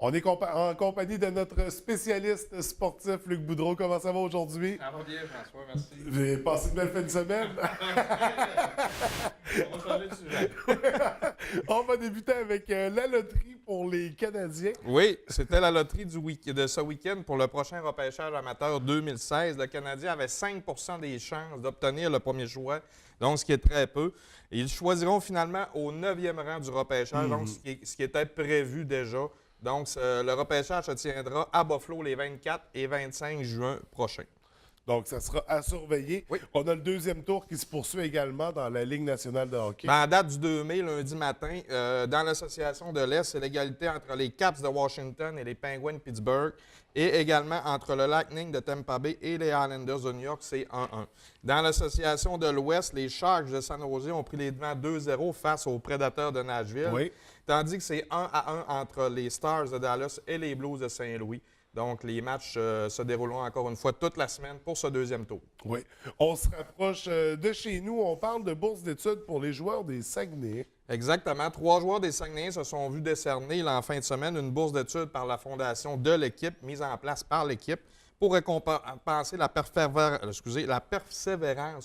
On est en compagnie de notre spécialiste sportif, Luc Boudreau. Comment ça va aujourd'hui? Ça va bien, François, merci. Vous avez passé une belle fin de semaine? On va changer de sujet. On va débuter avec la loterie pour les Canadiens. Oui, c'était la loterie de ce week-end pour le prochain repêchage amateur 2016. Le Canadien avait 5 des chances d'obtenir le premier choix, donc ce qui est très peu. Ils choisiront finalement au 9e rang du repêchage, donc ce qui était prévu déjà. Donc, le repêchage se tiendra à Buffalo les 24 et 25 juin prochains. Donc, ça sera à surveiller. Oui. On a le deuxième tour qui se poursuit également dans la Ligue nationale de hockey. En date du 2 mai, lundi matin, dans l'Association de l'Est, c'est l'égalité entre les Caps de Washington et les Penguins de Pittsburgh et également entre le Lightning de Tampa Bay et les Islanders de New York, c'est 1-1. Dans l'Association de l'Ouest, les Sharks de San Jose ont pris les devants 2-0 face aux Prédateurs de Nashville, Oui. tandis que c'est 1-1 entre les Stars de Dallas et les Blues de Saint-Louis. Donc, les matchs se dérouleront encore une fois toute la semaine pour ce deuxième tour. Oui. On se rapproche de chez nous. On parle de bourse d'études pour les joueurs des Saguenay. Exactement. 3 joueurs des Saguenayens se sont vus décerner en fin de semaine une bourse d'études par la fondation de l'équipe, mise en place par l'équipe, pour récompenser la persévérance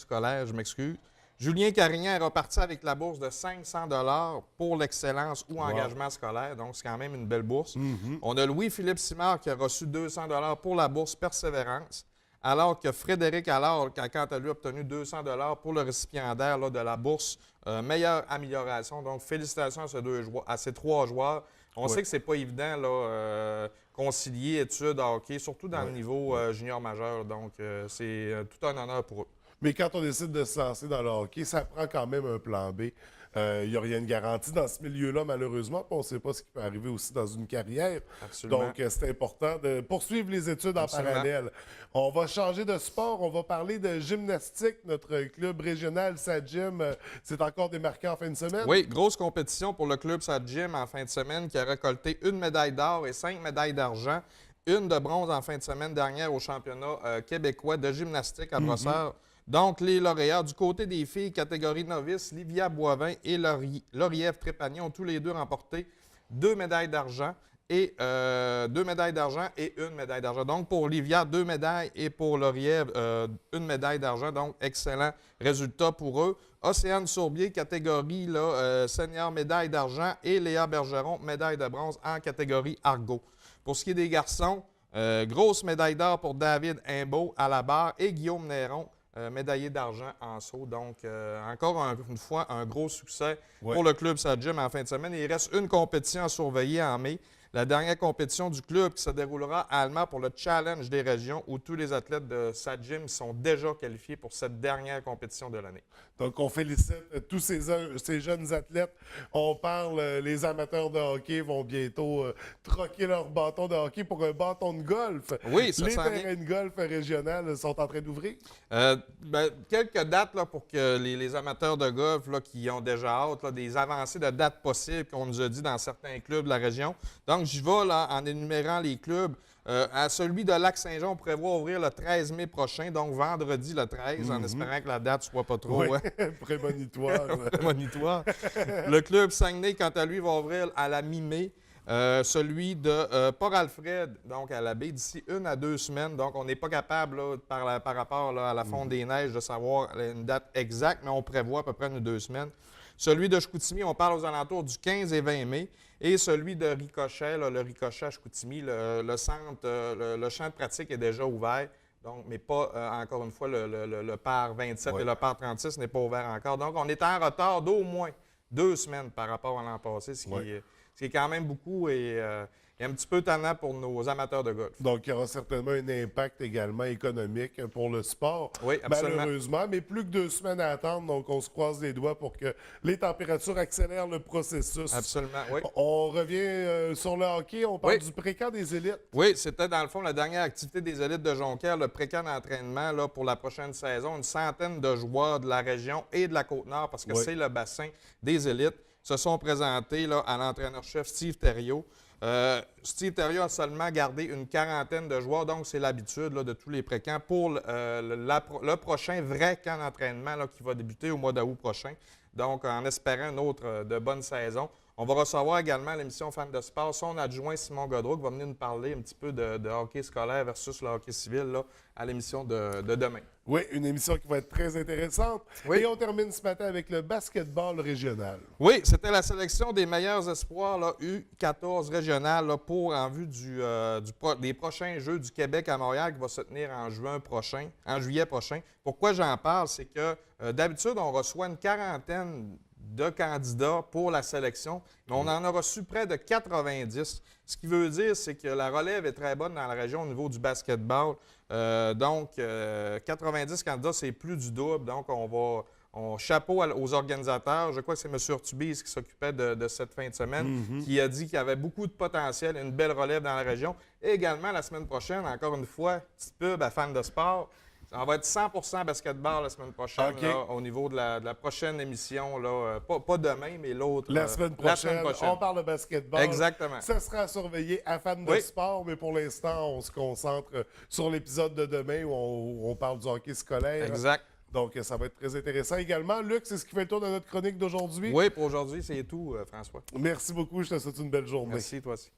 scolaire, je m'excuse. Julien Carignan est reparti avec la bourse de 500 $ pour l'excellence ou engagement scolaire, donc c'est quand même une belle bourse. On a Louis-Philippe Simard qui a reçu 200 $ pour la bourse Persévérance, alors que Frédéric Allard a quant à lui obtenu 200 $ pour le récipiendaire de la bourse Meilleure amélioration. Donc, félicitations à ces 3 joueurs. On sait que c'est pas évident concilier études, hockey, surtout dans le niveau junior majeur. Donc, c'est tout un honneur pour eux. Mais quand on décide de se lancer dans le hockey, ça prend quand même un plan B. Il n'y a rien de garanti dans ce milieu-là, malheureusement. Puis on ne sait pas ce qui peut arriver aussi dans une carrière. Absolument. Donc, c'est important de poursuivre les études en parallèle. On va changer de sport. On va parler de gymnastique. Notre club régional, SAD-Gym, s'est encore démarqué en fin de semaine. Oui, grosse compétition pour le club SAD-Gym en fin de semaine qui a récolté 1 médaille d'or et 5 médailles d'argent. Une de bronze en fin de semaine dernière au championnat québécois de gymnastique à Brossard. Donc, les lauréats du côté des filles, catégorie novice, Livia Boivin et Lauriève Trépanier ont tous les deux remporté 2 médailles d'argent et 2 médailles d'argent et 1 médaille d'argent. Donc, pour Livia, 2 médailles et pour Lauriève, 1 médaille d'argent. Donc, excellent résultat pour eux. Océane Sourbier, catégorie senior, médaille d'argent et Léa Bergeron, médaille de bronze en catégorie Argo. Pour ce qui est des garçons, grosse médaille d'or pour David Imbeau à la barre et Guillaume Néron, médaillé d'argent en saut. Donc, encore une fois, un gros succès pour le club SAD-Gym en fin de semaine. Il reste une compétition à surveiller en mai. La dernière compétition du club qui se déroulera à Alma pour le Challenge des régions où tous les athlètes de SAD-Gym sont déjà qualifiés pour cette dernière compétition de l'année. Donc, on félicite tous ces jeunes athlètes. On parle, les amateurs de hockey vont bientôt troquer leur bâton de hockey pour un bâton de golf. Oui, ça les s'en terrains de golf régionaux sont en train d'ouvrir. Quelques dates pour que les amateurs de golf qui ont déjà hâte, des avancées de dates possibles qu'on nous a dit dans certains clubs de la région. Donc, j'y vais en énumérant les clubs. À celui de Lac-Saint-Jean, on prévoit ouvrir le 13 mai prochain, donc vendredi le 13, en espérant que la date ne soit pas trop prémonitoire. prémonitoire. Le club Saguenay, quant à lui, va ouvrir à la mi-mai. Celui de Port-Alfred, donc à la baie, d'ici 1 à 2 semaines. Donc, on n'est pas capable, par rapport à la fonte des neiges, de savoir une date exacte, mais on prévoit à peu près 2 semaines. Celui de Chicoutimi, on parle aux alentours du 15 et 20 mai. Et celui de Ricochet, le Ricochet à Chicoutimi, le centre, le champ de pratique est déjà ouvert. Donc, mais pas, encore une fois, le par 27 et le par 36 n'est pas ouvert encore. Donc, on est en retard d'au moins 2 semaines par rapport à l'an passé, ce qui est quand même beaucoup et un petit peu tannant pour nos amateurs de golf. Donc, il y aura certainement un impact également économique pour le sport, oui, absolument. Malheureusement. Mais plus que 2 semaines à attendre, donc on se croise les doigts pour que les températures accélèrent le processus. Absolument, oui. On revient sur le hockey, on parle du pré-camp des élites. Oui, c'était dans le fond la dernière activité des élites de Jonquière, le pré-camp d'entraînement pour la prochaine saison. Une centaine de joueurs de la région et de la Côte-Nord, parce que c'est le bassin des élites, se sont présentés à l'entraîneur-chef Steve Thériault. Steve Thériault a seulement gardé une quarantaine de joueurs, donc c'est l'habitude de tous les pré-camps pour le prochain vrai camp d'entraînement qui va débuter au mois d'août prochain. Donc, en espérant une autre de bonne saison, On va recevoir également à l'émission Fan de sport son adjoint Simon Godreau qui va venir nous parler un petit peu de hockey scolaire versus le hockey civil là, à l'émission de demain. Oui, une émission qui va être très intéressante. Oui. Et on termine ce matin avec le basketball régional. Oui, c'était la sélection des meilleurs espoirs là, U14 régional là, pour en vue des prochains Jeux du Québec à Montréal qui va se tenir en juillet prochain. Pourquoi j'en parle? C'est que d'habitude, on reçoit une quarantaine de candidats pour la sélection, mais on en a reçu près de 90. Ce qui veut dire, c'est que la relève est très bonne dans la région au niveau du basketball. Donc, 90 candidats, c'est plus du double. Donc, chapeau aux organisateurs. Je crois que c'est M. Urtubise qui s'occupait de cette fin de semaine, qui a dit qu'il y avait beaucoup de potentiel, une belle relève dans la région. Et également, la semaine prochaine, encore une fois, petite pub à Fans de sport. On va être 100% basketball la semaine prochaine, OK. là, au niveau de la prochaine émission. Là, pas demain, mais l'autre. La semaine prochaine, on parle de basketball. Exactement. Ça sera à surveiller à Fans de sport, mais pour l'instant, on se concentre sur l'épisode de demain où on parle du hockey scolaire. Exact. Donc, ça va être très intéressant également. Luc, c'est ce qui fait le tour de notre chronique d'aujourd'hui. Oui, pour aujourd'hui, c'est tout, François. Merci beaucoup. Je te souhaite une belle journée. Merci, toi aussi.